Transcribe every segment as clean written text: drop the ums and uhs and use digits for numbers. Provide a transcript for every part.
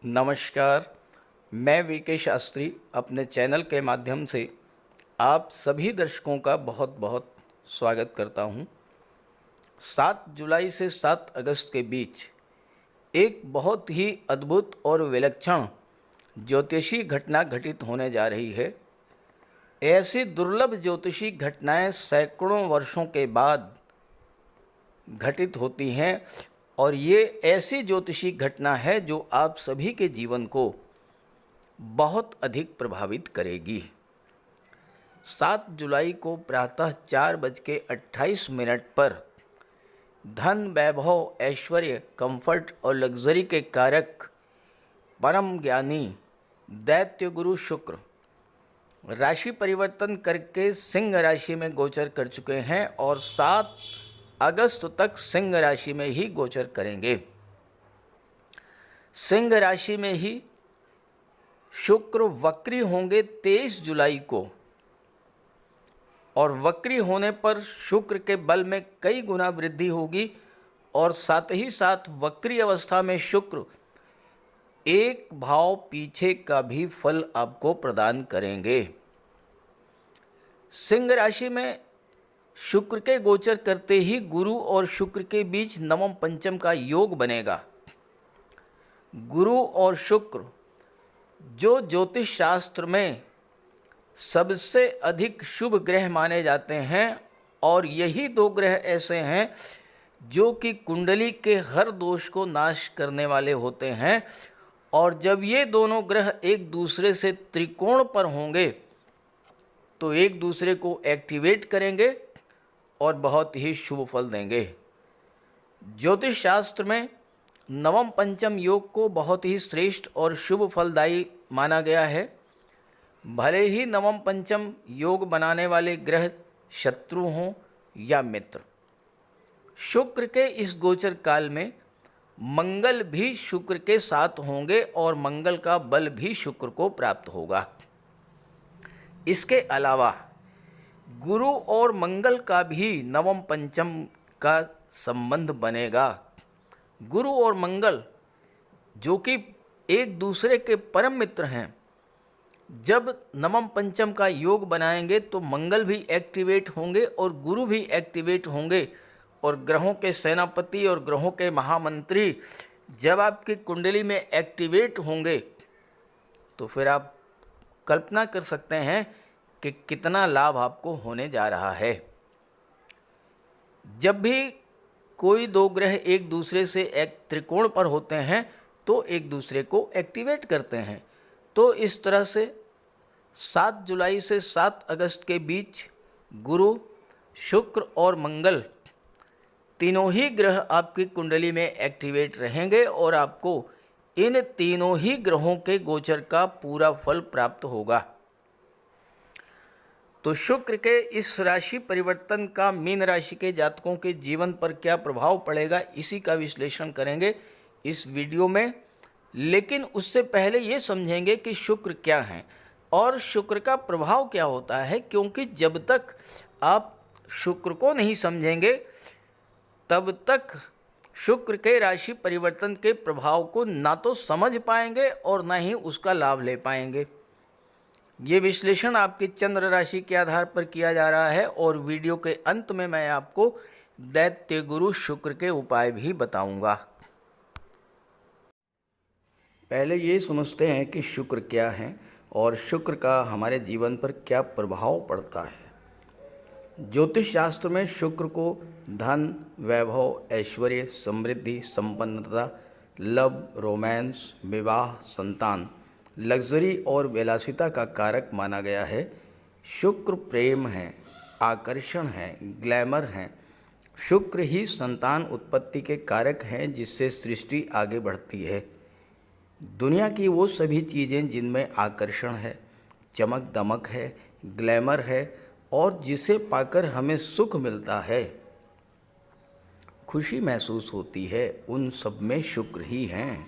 नमस्कार। मैं वीके शास्त्री अपने चैनल के माध्यम से आप सभी दर्शकों का बहुत बहुत स्वागत करता हूं। 7 जुलाई से 7 अगस्त के बीच एक बहुत ही अद्भुत और विलक्षण ज्योतिषी घटना घटित होने जा रही है। ऐसी दुर्लभ ज्योतिषी घटनाएं सैकड़ों वर्षों के बाद घटित होती हैं और ये ऐसी ज्योतिषी घटना है जो आप सभी के जीवन को बहुत अधिक प्रभावित करेगी। 7 जुलाई को प्रातः 4:28 पर धन, वैभव, ऐश्वर्य, कंफर्ट और लग्जरी के कारक परम ज्ञानी दैत्य गुरु शुक्र राशि परिवर्तन करके सिंह राशि में गोचर कर चुके हैं और 7 अगस्त तक सिंह राशि में ही गोचर करेंगे। सिंह राशि में ही शुक्र वक्री होंगे 23 जुलाई को और वक्री होने पर शुक्र के बल में कई गुना वृद्धि होगी और साथ ही साथ वक्री अवस्था में शुक्र एक भाव पीछे का भी फल आपको प्रदान करेंगे। सिंह राशि में शुक्र के गोचर करते ही गुरु और शुक्र के बीच नवम पंचम का योग बनेगा। गुरु और शुक्र जो ज्योतिष शास्त्र में सबसे अधिक शुभ ग्रह माने जाते हैं और यही दो ग्रह ऐसे हैं जो कि कुंडली के हर दोष को नाश करने वाले होते हैं और जब ये दोनों ग्रह एक दूसरे से त्रिकोण पर होंगे तो एक दूसरे को एक्टिवेट करेंगे और बहुत ही शुभ फल देंगे। ज्योतिष शास्त्र में नवम पंचम योग को बहुत ही श्रेष्ठ और शुभ फलदायी माना गया है। भले ही नवम पंचम योग बनाने वाले ग्रह शत्रु हों या मित्र। शुक्र के इस गोचर काल में मंगल भी शुक्र के साथ होंगे और मंगल का बल भी शुक्र को प्राप्त होगा। इसके अलावा गुरु और मंगल का भी नवम पंचम का संबंध बनेगा। गुरु और मंगल जो कि एक दूसरे के परम मित्र हैं, जब नवम पंचम का योग बनाएंगे तो मंगल भी एक्टिवेट होंगे और गुरु भी एक्टिवेट होंगे और ग्रहों के सेनापति और ग्रहों के महामंत्री जब आपकी कुंडली में एक्टिवेट होंगे तो फिर आप कल्पना कर सकते हैं कि कितना लाभ आपको होने जा रहा है। जब भी कोई दो ग्रह एक दूसरे से एक त्रिकोण पर होते हैं तो एक दूसरे को एक्टिवेट करते हैं। तो इस तरह से 7 जुलाई से 7 अगस्त के बीच गुरु, शुक्र और मंगल तीनों ही ग्रह आपकी कुंडली में एक्टिवेट रहेंगे और आपको इन तीनों ही ग्रहों के गोचर का पूरा फल प्राप्त होगा। तो शुक्र के इस राशि परिवर्तन का मीन राशि के जातकों के जीवन पर क्या प्रभाव पड़ेगा, इसी का विश्लेषण करेंगे इस वीडियो में। लेकिन उससे पहले ये समझेंगे कि शुक्र क्या है और शुक्र का प्रभाव क्या होता है, क्योंकि जब तक आप शुक्र को नहीं समझेंगे तब तक शुक्र के राशि परिवर्तन के प्रभाव को ना तो समझ पाएंगे और ना ही उसका लाभ ले पाएंगे। ये विश्लेषण आपकी चंद्र राशि के आधार पर किया जा रहा है और वीडियो के अंत में मैं आपको दैत्य गुरु शुक्र के उपाय भी बताऊंगा। पहले ये समझते हैं कि शुक्र क्या है और शुक्र का हमारे जीवन पर क्या प्रभाव पड़ता है। ज्योतिष शास्त्र में शुक्र को धन, वैभव, ऐश्वर्य, समृद्धि, संपन्नता, लव, रोमांस, विवाह, संतान, लग्जरी और विलासिता का कारक माना गया है। शुक्र प्रेम है, आकर्षण है, ग्लैमर है। शुक्र ही संतान उत्पत्ति के कारक हैं जिससे सृष्टि आगे बढ़ती है। दुनिया की वो सभी चीज़ें जिनमें आकर्षण है, चमक दमक है, ग्लैमर है और जिसे पाकर हमें सुख मिलता है, खुशी महसूस होती है, उन सब में शुक्र ही हैं।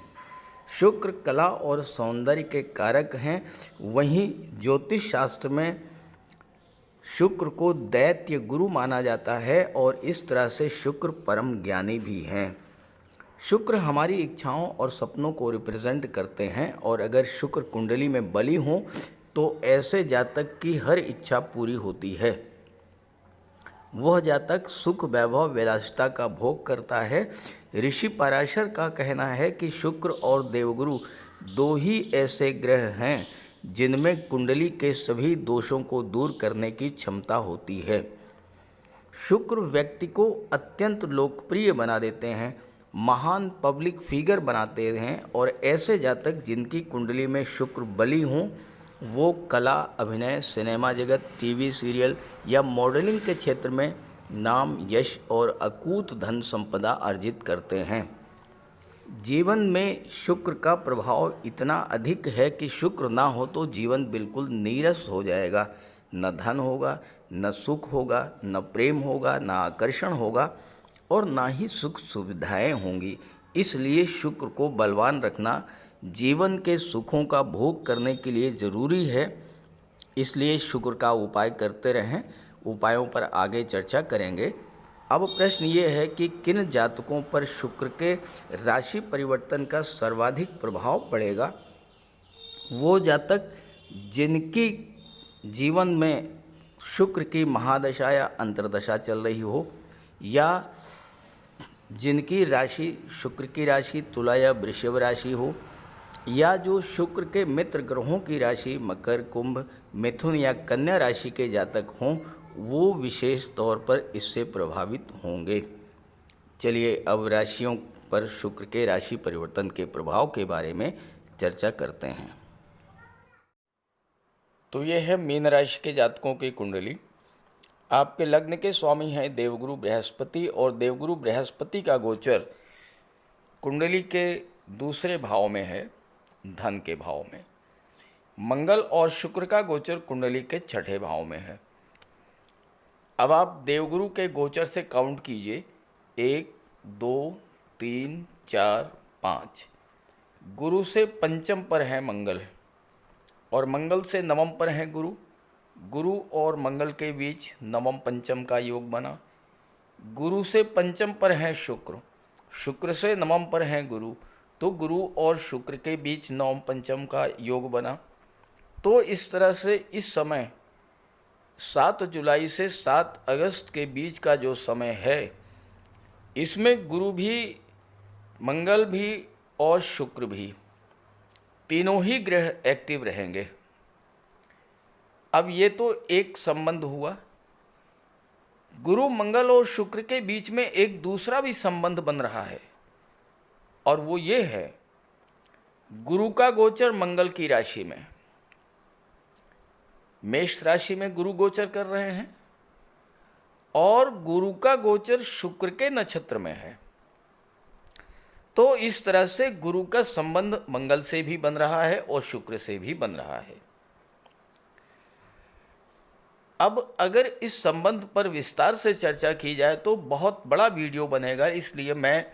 शुक्र कला और सौंदर्य के कारक हैं। वहीं ज्योतिष शास्त्र में शुक्र को दैत्य गुरु माना जाता है और इस तरह से शुक्र परम ज्ञानी भी हैं। शुक्र हमारी इच्छाओं और सपनों को रिप्रेजेंट करते हैं और अगर शुक्र कुंडली में बली हो तो ऐसे जातक की हर इच्छा पूरी होती है। वह जातक सुख वैभव विलासिता का भोग करता है। ऋषि पराशर का कहना है कि शुक्र और देवगुरु दो ही ऐसे ग्रह हैं जिनमें कुंडली के सभी दोषों को दूर करने की क्षमता होती है। शुक्र व्यक्ति को अत्यंत लोकप्रिय बना देते हैं, महान पब्लिक फिगर बनाते हैं और ऐसे जातक जिनकी कुंडली में शुक्र बली हों वो कला, अभिनय, सिनेमा जगत, टीवी सीरियल या मॉडलिंग के क्षेत्र में नाम, यश और अकूत धन संपदा अर्जित करते हैं। जीवन में शुक्र का प्रभाव इतना अधिक है कि शुक्र ना हो तो जीवन बिल्कुल नीरस हो जाएगा। न धन होगा, न सुख होगा, न प्रेम होगा, न आकर्षण होगा और ना ही सुख सुविधाएं होंगी। इसलिए शुक्र को बलवान रखना जीवन के सुखों का भोग करने के लिए ज़रूरी है। इसलिए शुक्र का उपाय करते रहें। उपायों पर आगे चर्चा करेंगे। अब प्रश्न ये है कि किन जातकों पर शुक्र के राशि परिवर्तन का सर्वाधिक प्रभाव पड़ेगा। वो जातक जिनकी जीवन में शुक्र की महादशा या अंतर्दशा चल रही हो या जिनकी राशि शुक्र की राशि तुला या वृषभ राशि हो या जो शुक्र के मित्र ग्रहों की राशि मकर, कुंभ, मिथुन या कन्या राशि के जातक हों, वो विशेष तौर पर इससे प्रभावित होंगे। चलिए अब राशियों पर शुक्र के राशि परिवर्तन के प्रभाव के बारे में चर्चा करते हैं। तो ये है मीन राशि के जातकों की कुंडली। आपके लग्न के स्वामी हैं देवगुरु बृहस्पति और देवगुरु बृहस्पति का गोचर कुंडली के दूसरे भाव में है, धन के भाव में। मंगल और शुक्र का गोचर कुंडली के छठे भाव में है। अब आप देवगुरु के गोचर से काउंट कीजिए, 1, 2, 3, 4, 5। गुरु से पंचम पर है मंगल और मंगल से नवम पर है गुरु। गुरु और मंगल के बीच नवम पंचम का योग बना। गुरु से पंचम पर है शुक्र, शुक्र से नवम पर है गुरु, तो गुरु और शुक्र के बीच नवम पंचम का योग बना। तो इस तरह से इस समय 7 जुलाई से 7 अगस्त के बीच का जो समय है इसमें गुरु भी, मंगल भी और शुक्र भी तीनों ही ग्रह एक्टिव रहेंगे। अब ये तो एक संबंध हुआ। गुरु, मंगल और शुक्र के बीच में एक दूसरा भी संबंध बन रहा है और वो ये है, गुरु का गोचर मंगल की राशि में, मेष राशि में गुरु गोचर कर रहे हैं और गुरु का गोचर शुक्र के नक्षत्र में है। तो इस तरह से गुरु का संबंध मंगल से भी बन रहा है और शुक्र से भी बन रहा है। अब अगर इस संबंध पर विस्तार से चर्चा की जाए तो बहुत बड़ा वीडियो बनेगा, इसलिए मैं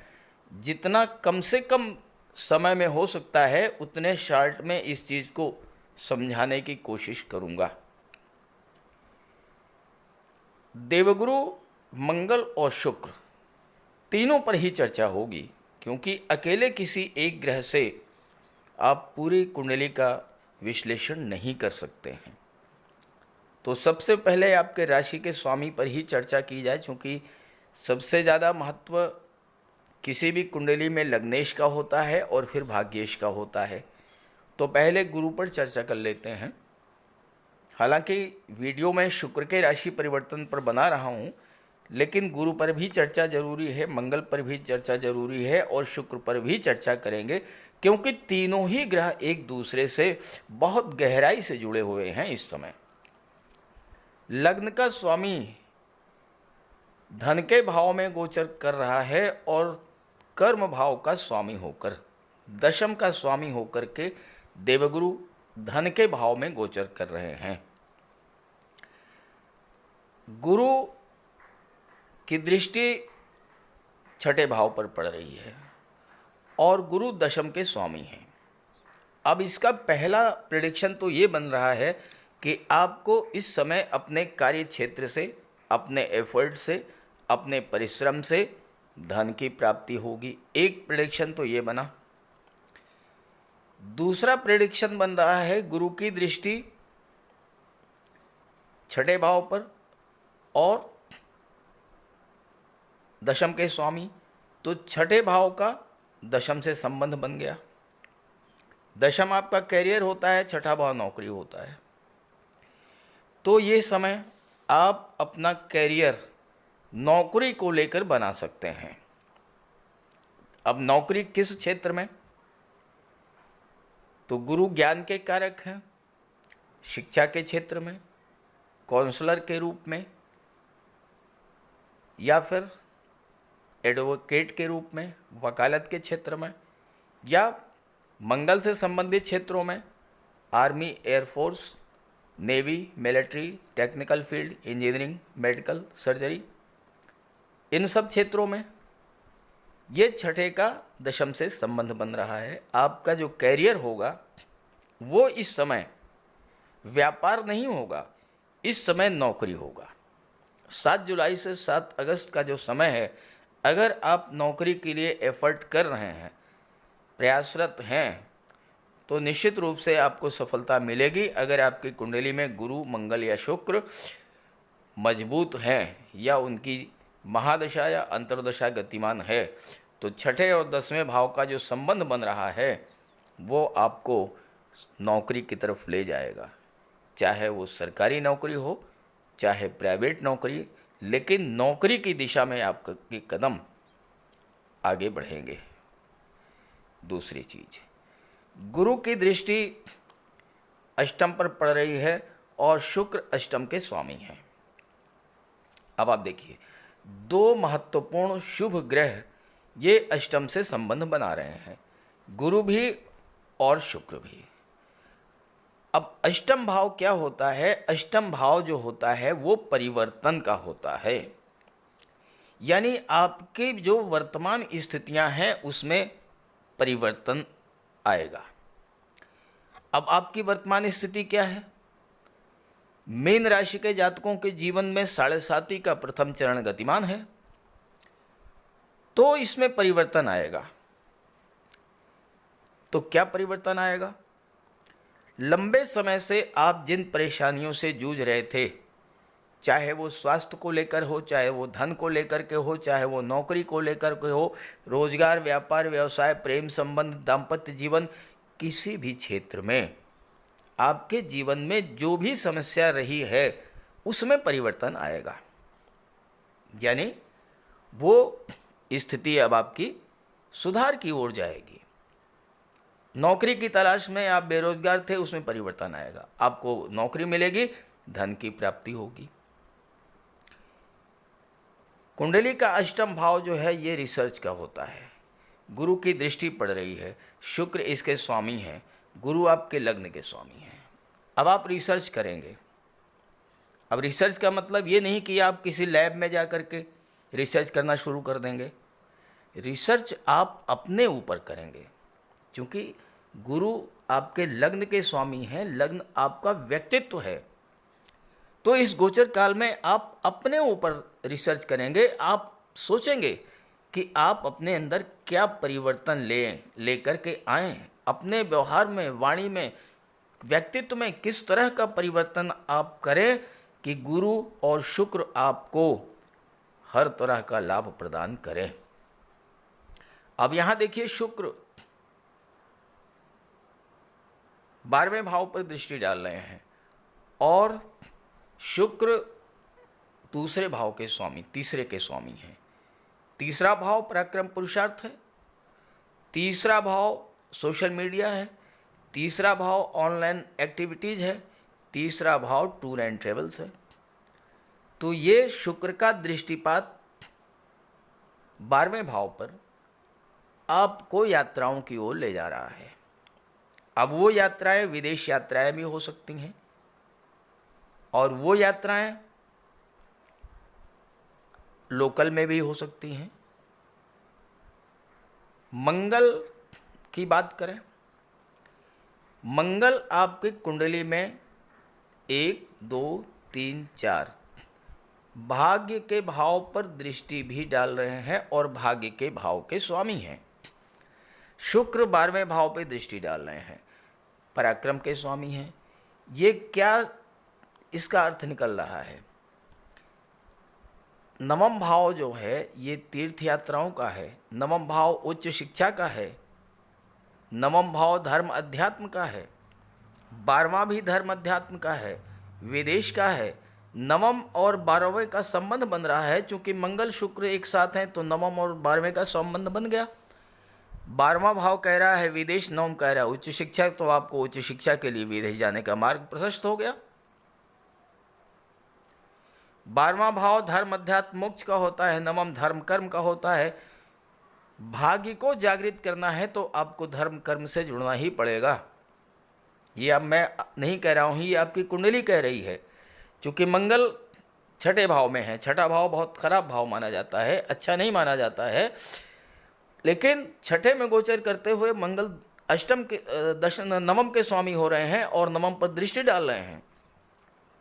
जितना कम से कम समय में हो सकता है उतने शॉर्ट में इस चीज़ को समझाने की कोशिश करूंगा। देवगुरु, मंगल और शुक्र तीनों पर ही चर्चा होगी, क्योंकि अकेले किसी एक ग्रह से आप पूरी कुंडली का विश्लेषण नहीं कर सकते हैं। तो सबसे पहले आपके राशि के स्वामी पर ही चर्चा की जाए, क्योंकि सबसे ज़्यादा महत्व किसी भी कुंडली में लग्नेश का होता है और फिर भाग्येश का होता है। तो पहले गुरु पर चर्चा कर लेते हैं। हालांकि वीडियो में शुक्र के राशि परिवर्तन पर बना रहा हूं, लेकिन गुरु पर भी चर्चा जरूरी है, मंगल पर भी चर्चा जरूरी है और शुक्र पर भी चर्चा करेंगे, क्योंकि तीनों ही ग्रह एक दूसरे से बहुत गहराई से जुड़े हुए हैं। इस समय लग्न का स्वामी धन के भाव में गोचर कर रहा है और कर्म भाव का स्वामी होकर, दशम का स्वामी होकर के देवगुरु धन के भाव में गोचर कर रहे हैं। गुरु की दृष्टि छठे भाव पर पड़ रही है और गुरु दशम के स्वामी हैं। अब इसका पहला प्रेडिक्शन तो ये बन रहा है कि आपको इस समय अपने कार्य क्षेत्र से, अपने एफर्ट से, अपने परिश्रम से धन की प्राप्ति होगी। एक प्रेडिक्शन तो ये बना। दूसरा प्रेडिक्शन बन रहा है गुरु की दृष्टि छठे भाव पर और दशम के स्वामी, तो छठे भाव का दशम से संबंध बन गया। दशम आपका कैरियर होता है, छठा भाव नौकरी होता है। तो ये समय आप अपना कैरियर नौकरी को लेकर बना सकते हैं। अब नौकरी किस क्षेत्र में? तो गुरु ज्ञान के कारक हैं। शिक्षा के क्षेत्र में, काउंसलर के रूप में, या फिर एडवोकेट के रूप में, वकालत के क्षेत्र में, या मंगल से संबंधित क्षेत्रों में, army, air force, navy, military, technical field, engineering, medical, surgery, इन सब क्षेत्रों में ये छठे का दशम से संबंध बन रहा है। आपका जो कैरियर होगा वो इस समय व्यापार नहीं होगा, इस समय नौकरी होगा। 7 जुलाई से 7 अगस्त का जो समय है, अगर आप नौकरी के लिए एफर्ट कर रहे हैं, प्रयासरत हैं, तो निश्चित रूप से आपको सफलता मिलेगी। अगर आपकी कुंडली में गुरु, मंगल या शुक्र मजबूत हैं या उनकी महादशा या अंतर्दशा गतिमान है, तो छठे और 10वें भाव का जो संबंध बन रहा है वो आपको नौकरी की तरफ ले जाएगा, चाहे वो सरकारी नौकरी हो, चाहे प्राइवेट नौकरी, लेकिन नौकरी की दिशा में आपके कदम आगे बढ़ेंगे। दूसरी चीज, गुरु की दृष्टि अष्टम पर पड़ रही है और शुक्र अष्टम के स्वामी हैं। अब आप देखिए, 2 महत्वपूर्ण शुभ ग्रह ये अष्टम से संबंध बना रहे हैं, गुरु भी और शुक्र भी। अब अष्टम भाव क्या होता है? अष्टम भाव जो होता है वो परिवर्तन का होता है, यानी आपकी जो वर्तमान स्थितियां हैं उसमें परिवर्तन आएगा। अब आपकी वर्तमान स्थिति क्या है? मीन राशि के जातकों के जीवन में 7.5 का प्रथम चरण गतिमान है, तो इसमें परिवर्तन आएगा। तो क्या परिवर्तन आएगा? लंबे समय से आप जिन परेशानियों से जूझ रहे थे, चाहे वो स्वास्थ्य को लेकर हो, चाहे वो धन को लेकर के हो, चाहे वो नौकरी को लेकर के हो, रोजगार, व्यापार, व्यवसाय, प्रेम संबंध, दाम्पत्य जीवन, किसी भी क्षेत्र में आपके जीवन में जो भी समस्या रही है उसमें परिवर्तन आएगा। यानी वो स्थिति अब आपकी सुधार की ओर जाएगी। नौकरी की तलाश में आप बेरोजगार थे, उसमें परिवर्तन आएगा, आपको नौकरी मिलेगी, धन की प्राप्ति होगी। कुंडली का अष्टम भाव जो है ये रिसर्च का होता है। गुरु की दृष्टि पड़ रही है, शुक्र इसके स्वामी हैं, गुरु आपके लग्न के स्वामी हैं। अब आप रिसर्च करेंगे। अब रिसर्च का मतलब ये नहीं कि आप किसी लैब में जा कर के रिसर्च करना शुरू कर देंगे। रिसर्च आप अपने ऊपर करेंगे, क्योंकि गुरु आपके लग्न के स्वामी हैं, लग्न आपका व्यक्तित्व है। तो इस गोचर काल में आप अपने ऊपर रिसर्च करेंगे। आप सोचेंगे कि आप अपने अंदर क्या परिवर्तन लेकर के आए, अपने व्यवहार में, वाणी में, व्यक्तित्व में किस तरह का परिवर्तन आप करें कि गुरु और शुक्र आपको हर तरह का लाभ प्रदान करें। अब यहां देखिए, शुक्र 12वें भाव पर दृष्टि डाल रहे हैं और शुक्र दूसरे भाव के स्वामी, तीसरे के स्वामी हैं। तीसरा भाव पराक्रम पुरुषार्थ है, तीसरा भाव सोशल मीडिया है, तीसरा भाव ऑनलाइन एक्टिविटीज़ है, तीसरा भाव टूर एंड ट्रेवल्स है। तो ये शुक्र का दृष्टिपात 12वें भाव पर आपको यात्राओं की ओर ले जा रहा है। अब वो यात्राएं विदेश यात्राएं भी हो सकती हैं और वो यात्राएं लोकल में भी हो सकती हैं। मंगल की बात करें, मंगल आपकी कुंडली में 1, 2, 3, 4 भाग्य के भाव पर दृष्टि भी डाल रहे हैं और भाग्य के भाव के स्वामी हैं। शुक्र 12वें भाव पे दृष्टि डाल रहे हैं, पराक्रम के स्वामी हैं। ये क्या इसका अर्थ निकल रहा है? नवम भाव जो है ये तीर्थ यात्राओं का है, नवम भाव उच्च शिक्षा का है, नवम भाव धर्म अध्यात्म का है, 12वां भी धर्म अध्यात्म का है, विदेश का है। नवम और 12वें का संबंध बन रहा है, चूंकि मंगल शुक्र एक साथ हैं तो नवम और 12वें का संबंध बन गया। 12वां भाव कह रहा है विदेश, नवम कह रहा है उच्च शिक्षा, तो आपको उच्च शिक्षा के लिए विदेश जाने का मार्ग प्रशस्त हो गया। 12वां भाव धर्म अध्यात्म मोक्ष का होता है, नवम धर्म कर्म का होता है। भाग्य को जागृत करना है तो आपको धर्म कर्म से जुड़ना ही पड़ेगा। ये अब मैं नहीं कह रहा हूँ, ये आपकी कुंडली कह रही है। चूँकि मंगल छठे भाव में है, छठा भाव बहुत खराब भाव माना जाता है, अच्छा नहीं माना जाता है, लेकिन छठे में गोचर करते हुए मंगल अष्टम के नवम के स्वामी हो रहे हैं और नवम पर दृष्टि डाल रहे हैं।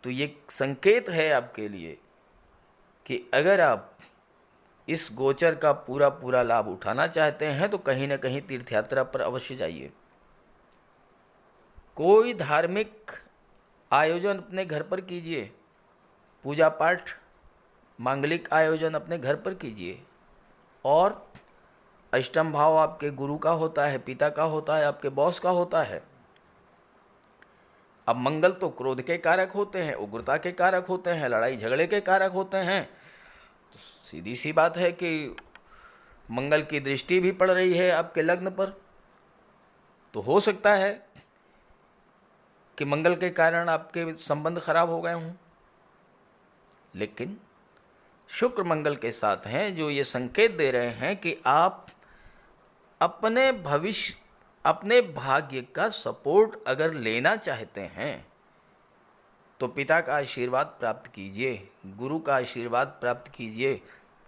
तो ये संकेत है आपके लिए कि अगर आप इस गोचर का पूरा पूरा लाभ उठाना चाहते हैं तो कहीं ना कहीं तीर्थ यात्रा पर अवश्य जाइए। कोई धार्मिक आयोजन अपने घर पर कीजिए, पूजा पाठ मांगलिक आयोजन अपने घर पर कीजिए। और अष्टम भाव आपके गुरु का होता है, पिता का होता है, आपके बॉस का होता है। अब मंगल तो क्रोध के कारक होते हैं, उग्रता के कारक होते हैं, लड़ाई झगड़े के कारक होते हैं। तो सीधी सी बात है कि मंगल की दृष्टि भी पड़ रही है आपके लग्न पर, तो हो सकता है कि मंगल के कारण आपके संबंध खराब हो गए हों। लेकिन शुक्र मंगल के साथ हैं जो ये संकेत दे रहे हैं कि आप अपने भविष्य, अपने भाग्य का सपोर्ट अगर लेना चाहते हैं तो पिता का आशीर्वाद प्राप्त कीजिए, गुरु का आशीर्वाद प्राप्त कीजिए,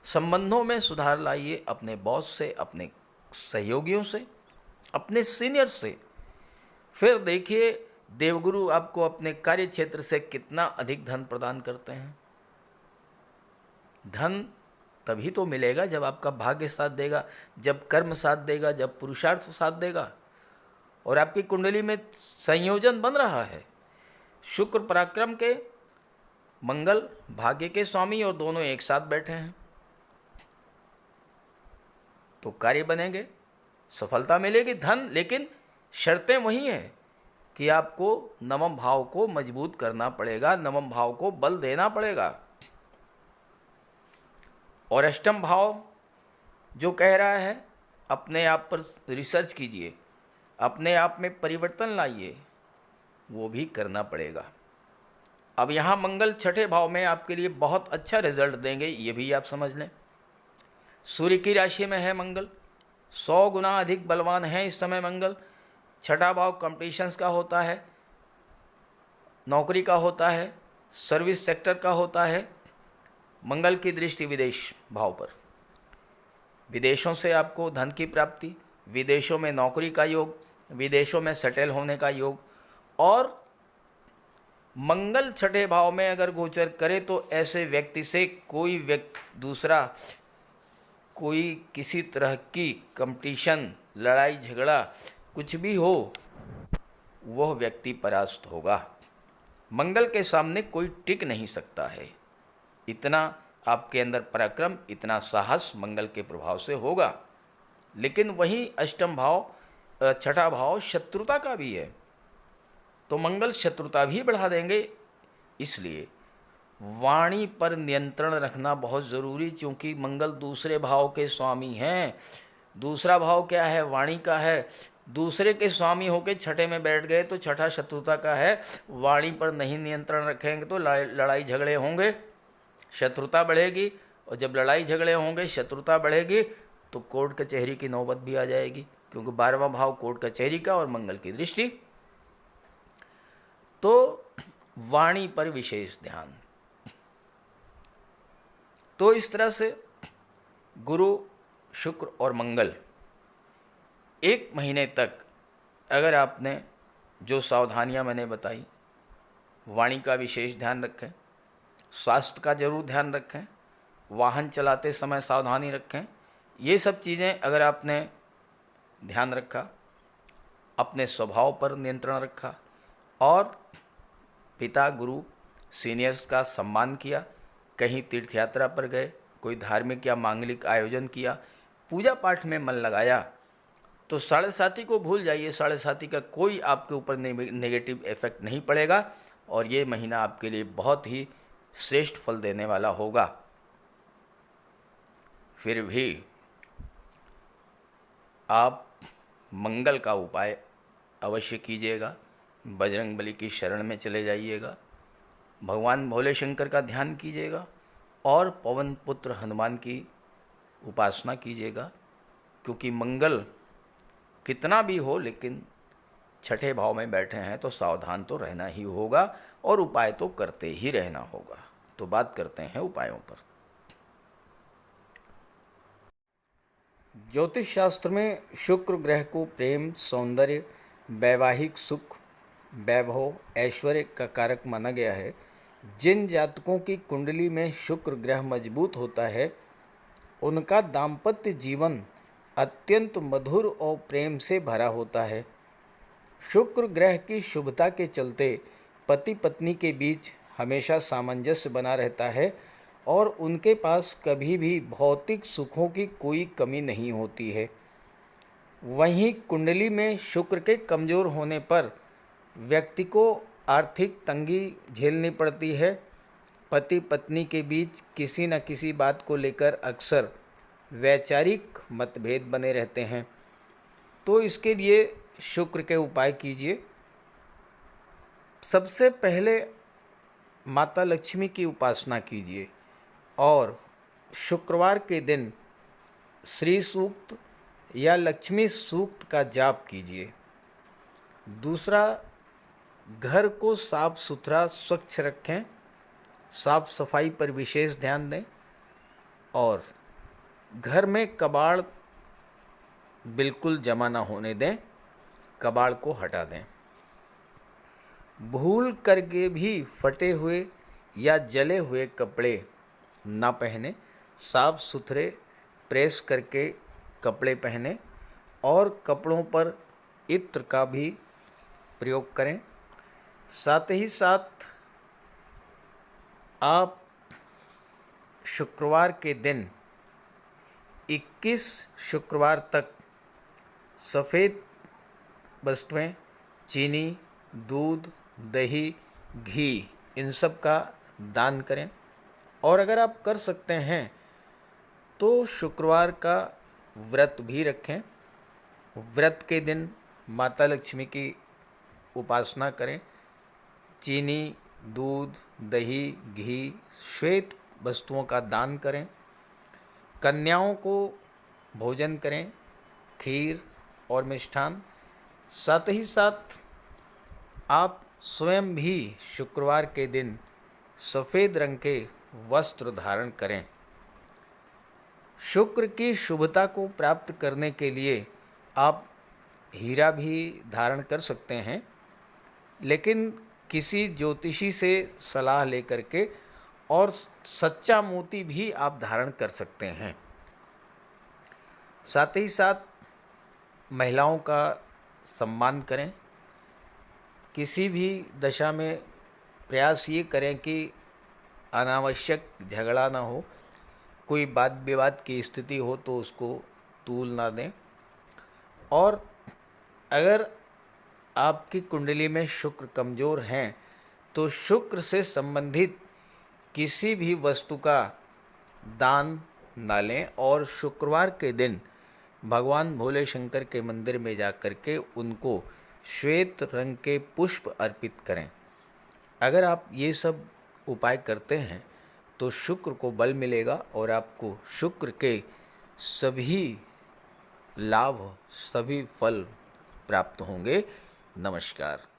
संबंधों में सुधार लाइए, अपने बॉस से, अपने सहयोगियों से, अपने सीनियर से। फिर देखिए देवगुरु आपको अपने कार्य क्षेत्र से कितना अधिक धन प्रदान करते हैं। धन तभी तो मिलेगा जब आपका भाग्य साथ देगा, जब कर्म साथ देगा, जब पुरुषार्थ साथ देगा। और आपकी कुंडली में संयोजन बन रहा है, शुक्र पराक्रम के, मंगल भाग्य के स्वामी, और दोनों एक साथ बैठे हैं, तो कार्य बनेंगे, सफलता मिलेगी, धन। लेकिन शर्तें वही हैं कि आपको नवम भाव को मजबूत करना पड़ेगा, नवम भाव को बल देना पड़ेगा। और अष्टम भाव जो कह रहा है अपने आप पर रिसर्च कीजिए, अपने आप में परिवर्तन लाइए, वो भी करना पड़ेगा। अब यहाँ मंगल छठे भाव में आपके लिए बहुत अच्छा रिजल्ट देंगे, ये भी आप समझ लें। सूर्य की राशि में है मंगल, 100 गुना अधिक बलवान है इस समय मंगल। छठा भाव कंपटीशंस का होता है, नौकरी का होता है, सर्विस सेक्टर का होता है। मंगल की दृष्टि विदेश भाव पर, विदेशों से आपको धन की प्राप्ति, विदेशों में नौकरी का योग, विदेशों में सेटल होने का योग। और मंगल छठे भाव में अगर गोचर करे तो ऐसे व्यक्ति से कोई दूसरा कोई किसी तरह की कंपटीशन, लड़ाई झगड़ा कुछ भी हो, वह व्यक्ति परास्त होगा। मंगल के सामने कोई टिक नहीं सकता है। इतना आपके अंदर पराक्रम, इतना साहस मंगल के प्रभाव से होगा। लेकिन वही अष्टम भाव, छठा भाव शत्रुता का भी है, तो मंगल शत्रुता भी बढ़ा देंगे। इसलिए वाणी पर नियंत्रण रखना बहुत ज़रूरी, क्योंकि मंगल दूसरे भाव के स्वामी हैं। दूसरा भाव क्या है? वाणी का है। दूसरे के स्वामी होकर छठे में बैठ गए तो छठा शत्रुता का है। वाणी पर नहीं नियंत्रण रखेंगे तो लड़ाई झगड़े होंगे, शत्रुता बढ़ेगी, और जब लड़ाई झगड़े होंगे, शत्रुता बढ़ेगी, तो कोर्ट कचहरी की नौबत भी आ जाएगी, क्योंकि 12वां भाव कोर्ट कचहरी का और मंगल की दृष्टि। तो वाणी पर विशेष ध्यान। तो इस तरह से गुरु, शुक्र और मंगल 1 महीने तक अगर आपने जो सावधानियां मैंने बताई, वाणी का विशेष ध्यान रखें, स्वास्थ्य का जरूर ध्यान रखें, वाहन चलाते समय सावधानी रखें। ये सब चीज़ें अगर आपने ध्यान रखा, अपने स्वभाव पर नियंत्रण रखा और पिता गुरु सीनियर्स का सम्मान किया, कहीं तीर्थ यात्रा पर गए, कोई धार्मिक या मांगलिक आयोजन किया, पूजा पाठ में मन लगाया, तो साढ़े साथी को भूल जाइए। साढ़े साथी का कोई आपके ऊपर नेगेटिव इफेक्ट नहीं पड़ेगा और ये महीना आपके लिए बहुत ही श्रेष्ठ फल देने वाला होगा। फिर भी आप मंगल का उपाय अवश्य कीजिएगा, बजरंगबली की शरण में चले जाइएगा, भगवान भोले शंकर का ध्यान कीजिएगा और पवन पुत्र हनुमान की उपासना कीजिएगा, क्योंकि मंगल कितना भी हो लेकिन छठे भाव में बैठे हैं तो सावधान तो रहना ही होगा और उपाय तो करते ही रहना होगा। तो बात करते हैं उपायों पर। ज्योतिष शास्त्र में शुक्र ग्रह को प्रेम, सौंदर्य, वैवाहिक सुख, वैभव, ऐश्वर्य का कारक माना गया है। जिन जातकों की कुंडली में शुक्र ग्रह मजबूत होता है उनका दाम्पत्य जीवन अत्यंत मधुर और प्रेम से भरा होता है। शुक्र ग्रह की शुभता के चलते पति पत्नी के बीच हमेशा सामंजस्य बना रहता है और उनके पास कभी भी भौतिक सुखों की कोई कमी नहीं होती है। वहीं कुंडली में शुक्र के कमज़ोर होने पर व्यक्ति को आर्थिक तंगी झेलनी पड़ती है। पति पत्नी के बीच किसी न किसी बात को लेकर अक्सर वैचारिक मतभेद बने रहते हैं। तो इसके लिए शुक्र के उपाय कीजिए। सबसे पहले माता लक्ष्मी की उपासना कीजिए और शुक्रवार के दिन श्री सूक्त या लक्ष्मी सूक्त का जाप कीजिए। दूसरा, घर को साफ सुथरा स्वच्छ रखें, साफ सफाई पर विशेष ध्यान दें और घर में कबाड़ बिल्कुल जमा ना होने दें, कबाड़ को हटा दें। भूल करके भी फटे हुए या जले हुए कपड़े ना पहने, साफ सुथरे प्रेस करके कपड़े पहने और कपड़ों पर इत्र का भी प्रयोग करें। साथ ही साथ आप शुक्रवार के दिन 21 शुक्रवार तक सफ़ेद वस्तुएं, चीनी, दूध, दही, घी, इन सब का दान करें। और अगर आप कर सकते हैं तो शुक्रवार का व्रत भी रखें। व्रत के दिन माता लक्ष्मी की उपासना करें। चीनी, दूध, दही, घी, श्वेत वस्तुओं का दान करें। कन्याओं को भोजन करें, खीर और मिष्ठान। साथ ही साथ आप स्वयं भी शुक्रवार के दिन सफ़ेद रंग के वस्त्र धारण करें। शुक्र की शुभता को प्राप्त करने के लिए आप हीरा भी धारण कर सकते हैं, लेकिन किसी ज्योतिषी से सलाह लेकर के, और सच्चा मोती भी आप धारण कर सकते हैं। साथ ही साथ महिलाओं का सम्मान करें। किसी भी दशा में प्रयास ये करें कि अनावश्यक झगड़ा ना हो, कोई वाद विवाद की स्थिति हो तो उसको तूल ना दें। और अगर आपकी कुंडली में शुक्र कमज़ोर हैं तो शुक्र से संबंधित किसी भी वस्तु का दान ना लें और शुक्रवार के दिन भगवान भोले शंकर के मंदिर में जा कर के उनको श्वेत रंग के पुष्प अर्पित करें। अगर आप ये सब उपाय करते हैं तो शुक्र को बल मिलेगा और आपको शुक्र के सभी लाभ, सभी फल प्राप्त होंगे। नमस्कार।